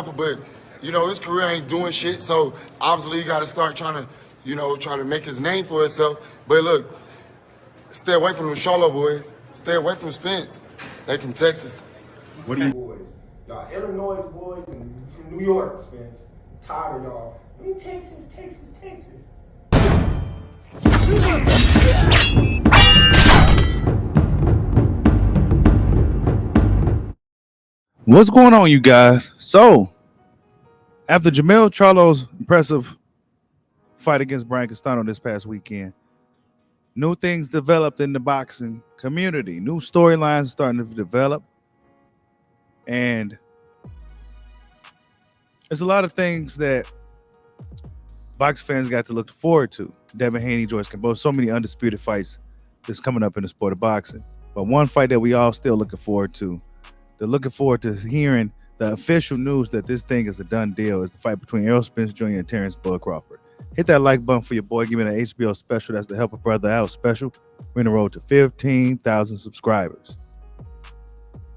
but his career ain't doing shit. So obviously, he got to start trying to, try to make his name for himself. But look, stay away from them Charlo boys. Stay away from Spence. They from Texas. What do you boys? Y'all Illinois boys and from New York, Spence. Tired of y'all. Texas. What's going on, you guys? So, after Charlo's impressive fight against Brian Castano this past weekend, new things developed in the boxing community. New storylines starting to develop. And there's a lot of things that box fans got to look forward to. Devin Haney, George Campbell, so many undisputed fights that's coming up in the sport of boxing. But one fight that we all still looking forward to, they're looking forward to hearing the official news that this thing is a done deal, is the fight between Errol Spence Jr. and Terrence Bud Crawford. Hit that like button for your boy. Give me that HBO special. That's the Help a Brother Out special. We're in the road to 15,000 subscribers.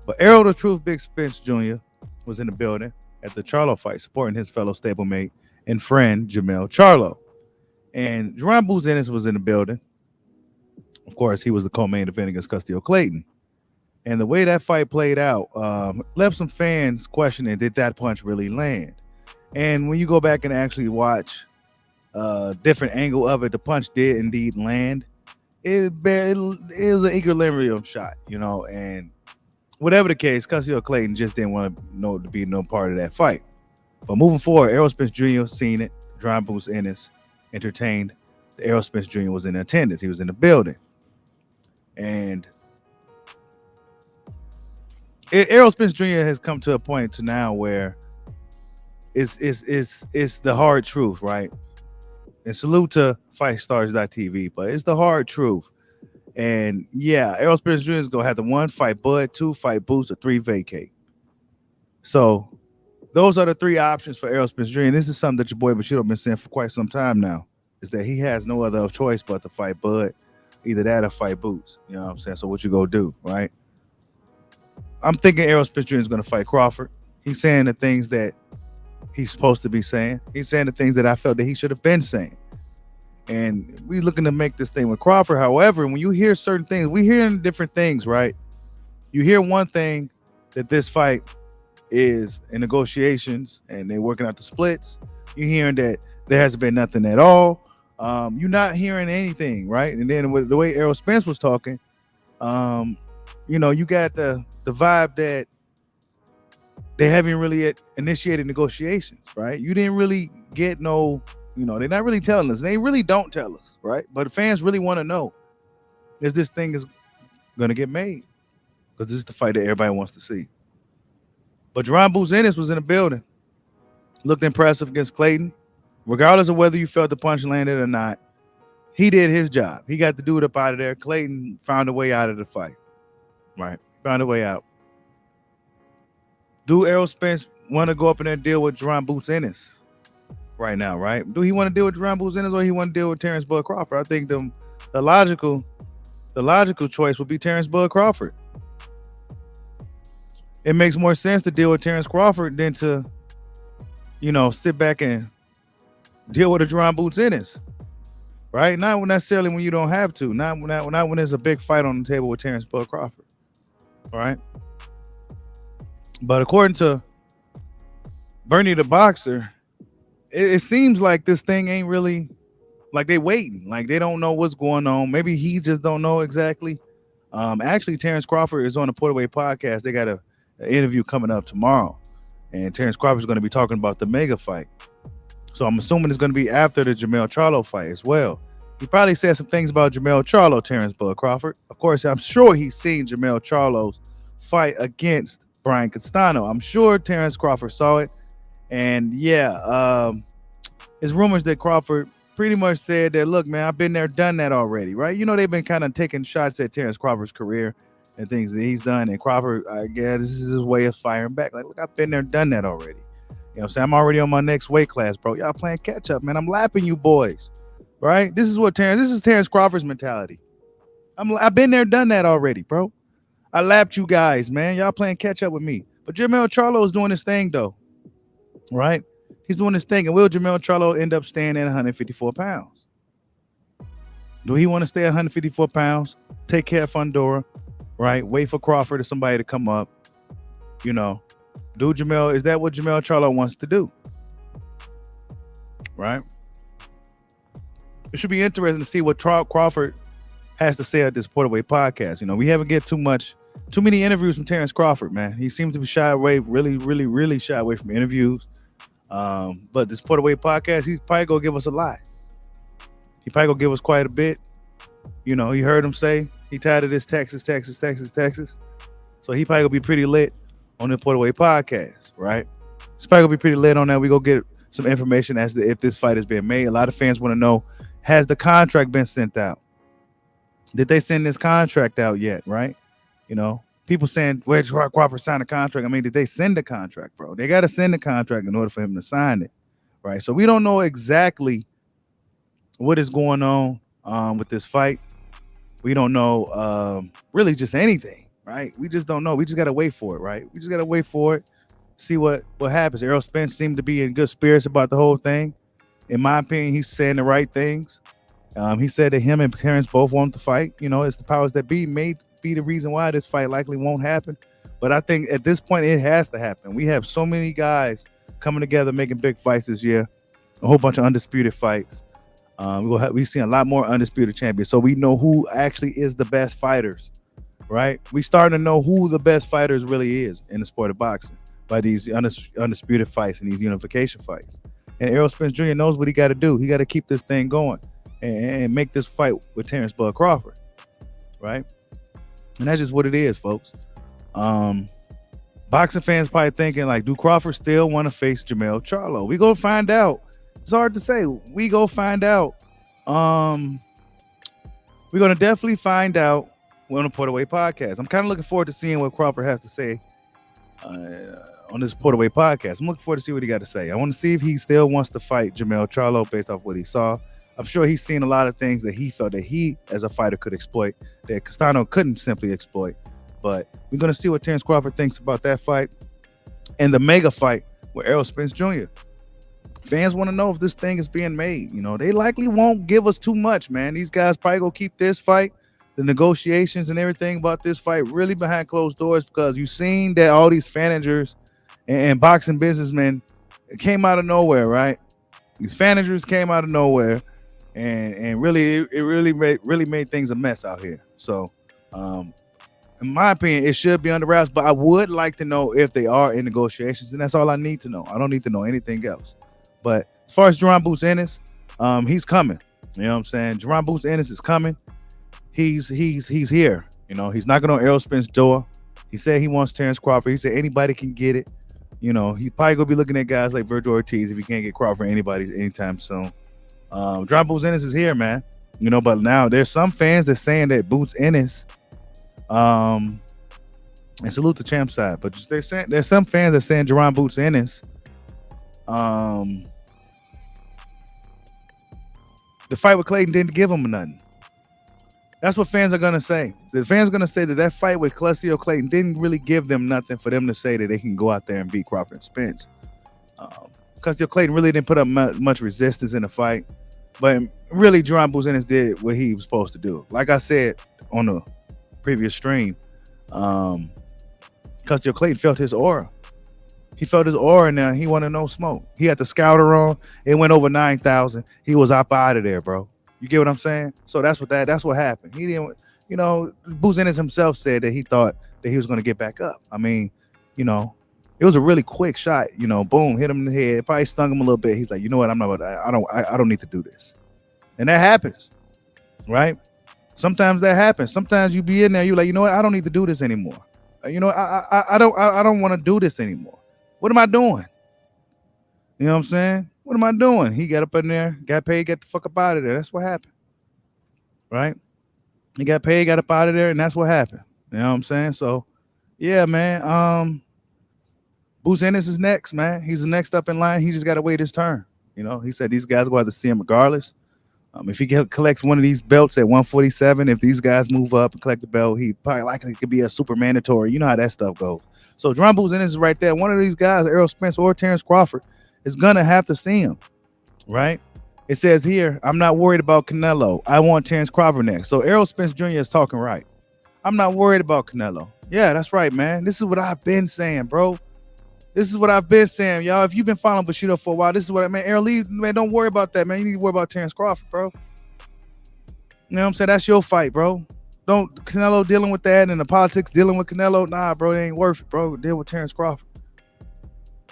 But Errol the Truth Big Spence Jr. was in the building at the Charlo fight, supporting his fellow stablemate and friend, Charlo. And Jaron Ennis was in the building. Of course, he was the co-main event against Custio Clayton. And the way that fight played out left some fans questioning, did that punch really land? And when you go back and actually watch a different angle of it, the punch did indeed land. It was an equilibrium shot, and whatever the case, Custio Clayton just didn't want to be no part of that fight. But moving forward, Errol Spence Jr. seen it. Jaron Ennis entertained. Errol Spence Jr. was in attendance. He was in the building. And Errol Spence Jr. has come to a point to now where it's the hard truth, right? And salute to FightStars.tv, but it's the hard truth. And yeah, Errol Spence Jr. is gonna have the 1 fight Bud, 2 fight Boots, or 3 vacate. So those are the 3 options for Errol Spence Jr. And this is something that your boy Bushido been saying for quite some time now, is that he has no other choice but to fight Bud, either that or fight Boots. You know what I'm saying? So what you go do, right? I'm thinking Errol Spence Jr. is going to fight Crawford. He's saying the things that he's supposed to be saying. He's saying the things that I felt that he should have been saying. And we looking to make this thing with Crawford. However, when you hear certain things, we hearing different things, right? You hear one thing, that this fight is in negotiations and they're working out the splits. You're hearing that there hasn't been nothing at all. You're not hearing anything, right? And then with the way Errol Spence was talking, you got the vibe that they haven't really initiated negotiations, right? You didn't really get no, they're not really telling us. They really don't tell us, right? But the fans really want to know, is this thing is going to get made? Because this is the fight that everybody wants to see. But Jaron Ennis was in the building. Looked impressive against Clayton. Regardless of whether you felt the punch landed or not, he did his job. He got the dude up out of there. Clayton found a way out of the fight. Right, found a way out. Do Errol Spence want to go up in there and deal with Jaron Ennis right now, right? Do he want to deal with Jaron Ennis, or he want to deal with Terrence Bud Crawford? I think the logical choice would be Terrence Bud Crawford. It makes more sense to deal with Terrence Crawford than to, sit back and deal with a Jaron Ennis, right? Not necessarily when you don't have to. Not when there's a big fight on the table with Terrence Bud Crawford. All right. But according to Bernie the Boxer, it seems like this thing ain't really, like they waiting. Like they don't know what's going on. Maybe he just don't know exactly. Actually, Terrence Crawford is on the Portaway podcast. They got an interview coming up tomorrow. And Terrence Crawford is going to be talking about the mega fight. So I'm assuming it's going to be after the Charlo fight as well. He probably said some things about Charlo, Terrence Bud Crawford. Of course, I'm sure he's seen Charlo's fight against Brian Castano. I'm sure Terrence Crawford saw it. And yeah, it's rumors that Crawford pretty much said that, look, man, I've been there, done that already, right? They've been kind of taking shots at Terrence Crawford's career and things that he's done. And Crawford, I guess this is his way of firing back. Like, look, I've been there, done that already. You know what I'm saying? I'm already on my next weight class, bro. Y'all playing catch up, man. I'm lapping you boys. Right? This is Terrence Crawford's mentality. I've been there, done that already, bro. I lapped you guys, man. Y'all playing catch up with me. But Charlo is doing his thing, though. right? He's doing his thing. And will Jermell Charlo end up staying at 154 pounds? Do he want to stay at 154 pounds, take care of Fundora, right? Wait for Crawford or somebody to come up, you know? Is that what Jermell Charlo wants to do? Right? It should be interesting to see what Crawford has to say at this Portaway podcast. You know, we haven't get too many interviews from Terrence Crawford, man. He seems to be shy away, really shy away from interviews. But this Portaway podcast, he's probably gonna give us a lot. He probably gonna give us quite a bit. You know, you heard him say he tired of this Texas. So he probably gonna be pretty lit on the Portaway podcast, right? He's probably gonna be pretty lit on that. We go get some information as to if this fight has been made. A lot of fans want to know, has the contract been sent out? Did they send this contract out yet, right? You know, people saying, where's Crawford sign a contract? I mean, did they send the contract, bro? They got to send the contract in order for him to sign it, right? So we don't know exactly what is going on with this fight. We don't know really just anything, right? We just don't know. We just got to wait for it, right? We just got to wait for it, see what happens. Errol Spence seemed to be in good spirits about the whole thing. In my opinion, he's saying the right things. He said that him and Terrence both want to fight. You know, it's the powers that be may be the reason why this fight likely won't happen. But I think at this point, it has to happen. We have so many guys coming together making big fights this year, a whole bunch of undisputed fights. We've seen a lot more undisputed champions. So we know who actually is the best fighters, right? We starting to know who the best fighters really is in the sport of boxing by these undisputed fights and these unification fights. And Errol Spence Jr. knows what he got to do. He got to keep this thing going and make this fight with Terrence Bud Crawford, right? And that's just what it is, folks. Boxing fans probably thinking, like, do Crawford still want to face Jermell Charlo? We go find out. It's hard to say. We go find out. We're going to definitely find out on the Portaway podcast. I'm kind of looking forward to seeing what Crawford has to say on this Portaway podcast. I'm looking forward to see what he got to say. I want to see if he still wants to fight Jermell Charlo based off what he saw. I'm sure he's seen a lot of things that he felt that he, as a fighter, could exploit, that Castano couldn't simply exploit. But we're going to see what Terrence Crawford thinks about that fight and the mega fight with Errol Spence Jr. Fans want to know if this thing is being made. You know, they likely won't give us too much, man. These guys probably going to keep this fight, the negotiations and everything about this fight really behind closed doors, because you've seen that all these managers and boxing businessmen came out of nowhere, right? These managers came out of nowhere. And really, it really made things a mess out here. So, in my opinion, it should be under wraps. But I would like to know if they are in negotiations, and that's all I need to know. I don't need to know anything else. But as far as Jaron Boots Ennis, he's coming. You know what I'm saying? Jaron Boots Ennis is coming. He's here. You know, he's knocking on Errol Spence's door. He said he wants Terrence Crawford. He said anybody can get it. You know, he probably gonna be looking at guys like Virgil Ortiz if he can't get Crawford anybody anytime soon. Jaron Boots Ennis is here, man. You know, but now there's some fans that's saying that Boots Ennis, and salute the champ side, but they're saying there's some fans that saying Jaron Boots Ennis, the fight with Clayton didn't give him nothing. That's what fans are gonna say. The fans are gonna say that fight with Clesio Clayton didn't really give them nothing for them to say that they can go out there and beat Crawford and Spence. Clesio Clayton really didn't put up much resistance in the fight. But really, Jaron Boots Ennis did what he was supposed to do. Like I said on the previous stream, Clesio Clayton felt his aura. He felt his aura now. He wanted no smoke. He had the scouter on. It went over 9,000. He was up out of there, bro. You get what I'm saying? So that's what happened. He didn't, you know, Boots Ennis himself said that he thought that he was going to get back up. I mean, you know, it was a really quick shot, you know, boom, hit him in the head, probably stung him a little bit. He's like, you know what, I don't need to do this. And that happens, right? Sometimes that happens. Sometimes you be in there, you're like, you know what, I don't need to do this anymore. You know, I don't want to do this anymore. What am I doing? You know what I'm saying? What am I doing? He got up in there, got paid, got the fuck up out of there. That's what happened, right? He got paid, got up out of there, and that's what happened. You know what I'm saying? So, yeah, man, Boots Ennis is next, man. He's the next up in line. He just got to wait his turn. You know, he said these guys go out to see him regardless. If he collects one of these belts at 147, if these guys move up and collect the belt, he probably likely could be a super mandatory. You know how that stuff goes. So Jaron Boots Ennis is right there. One of these guys, Errol Spence or Terrence Crawford, is gonna have to see him, right? It says here, I'm not worried about Canelo. I want Terrence Crawford next. So Errol Spence Jr. is talking right. I'm not worried about Canelo. Yeah, that's right, man. This is what I've been saying, bro. This is what I've been saying, y'all. If you've been following Bushido for a while, this is what I mean. Errol Lee, man, don't worry about that, man. You need to worry about Terrence Crawford, bro. You know what I'm saying? That's your fight, bro. Don't Canelo dealing with that and the politics dealing with Canelo. Nah, bro, it ain't worth it, bro. Deal with Terrence Crawford.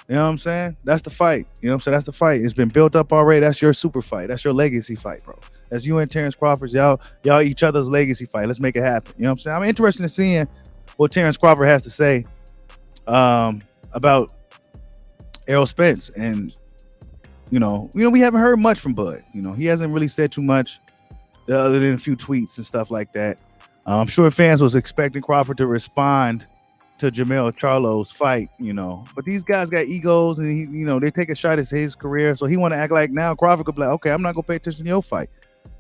You know what I'm saying? That's the fight. You know what I'm saying? That's the fight. It's been built up already. That's your super fight. That's your legacy fight, bro. That's you and Terrence Crawford. Y'all each other's legacy fight. Let's make it happen. You know what I'm saying? I'm interested in seeing what Terrence Crawford has to say about Errol Spence. And you know, we haven't heard much from Bud. You know, he hasn't really said too much other than a few tweets and stuff like that. I'm sure fans was expecting Crawford to respond to Jermell Charlo's fight, you know, but these guys got egos and they take a shot at his career. So he want to act like now Crawford could be like, okay, I'm not gonna pay attention to your fight.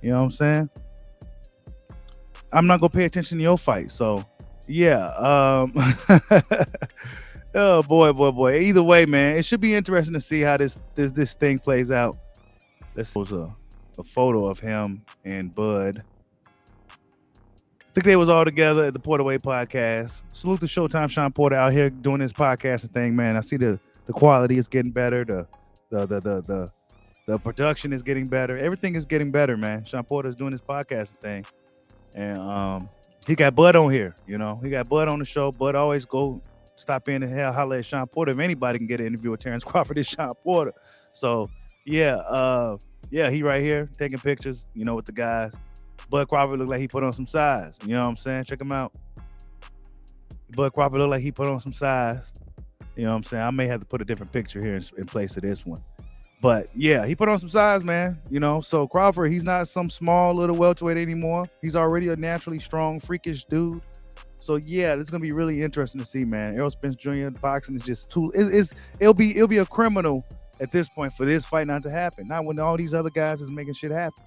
You know what I'm saying? I'm not gonna pay attention to your fight. So yeah, oh boy. Either way, man, it should be interesting to see how this thing plays out. This was a photo of him and Bud. I think they was all together at the Porterway podcast. Salute to Showtime Sean Porter out here doing his podcasting thing, man. I see the quality is getting better. The production is getting better. Everything is getting better, man. Sean Porter's doing his podcasting thing. And he got Bud on here, you know. He got Bud on the show. Bud always go stop in and holler at Sean Porter. If anybody can get an interview with Terrence Crawford, it's Sean Porter. So yeah, he right here taking pictures, you know, with the guys. Bud Crawford looked like he put on some size. You know what I'm saying? Check him out. Bud Crawford looked like he put on some size. You know what I'm saying? I may have to put a different picture here in place of this one. But yeah, he put on some size, man. You know, so Crawford, he's not some small little welterweight anymore. He's already a naturally strong, freakish dude. So yeah, it's gonna be really interesting to see, man. Errol Spence Jr. boxing is just too. It'll be a criminal at this point for this fight not to happen. Not when all these other guys is making shit happen.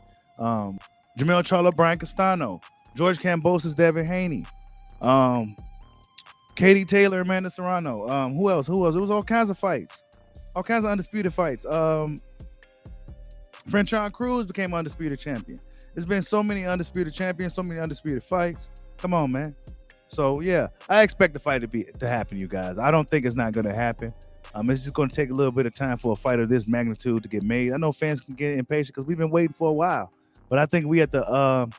Jermell Charlo, Brian Castano, George Kambosos, Devin Haney, Katie Taylor, Amanda Serrano. Who else? It was all kinds of fights, all kinds of undisputed fights. Franchon Cruz became undisputed champion. There's been so many undisputed champions, so many undisputed fights. Come on, man. So yeah, I expect the fight to happen, you guys. I don't think it's not going to happen. It's just going to take a little bit of time for a fight of this magnitude to get made. I know fans can get impatient because we've been waiting for a while. But I think we at the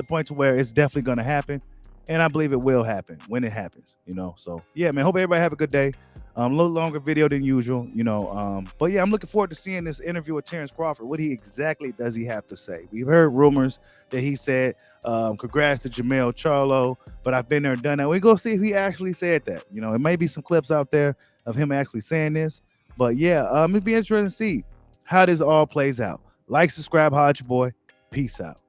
point to where it's definitely going to happen, and I believe it will happen when it happens. You know, so yeah, man. Hope everybody have a good day. A little longer video than usual, you know. But yeah, I'm looking forward to seeing this interview with Terrence Crawford. What exactly does he have to say? We've heard rumors that he said, "Congrats to Jermell Charlo," but I've been there and done that. We go see if he actually said that. You know, it may be some clips out there of him actually saying this. But yeah, it'd be interesting to see how this all plays out. Like, subscribe, holla at your boy. Peace out.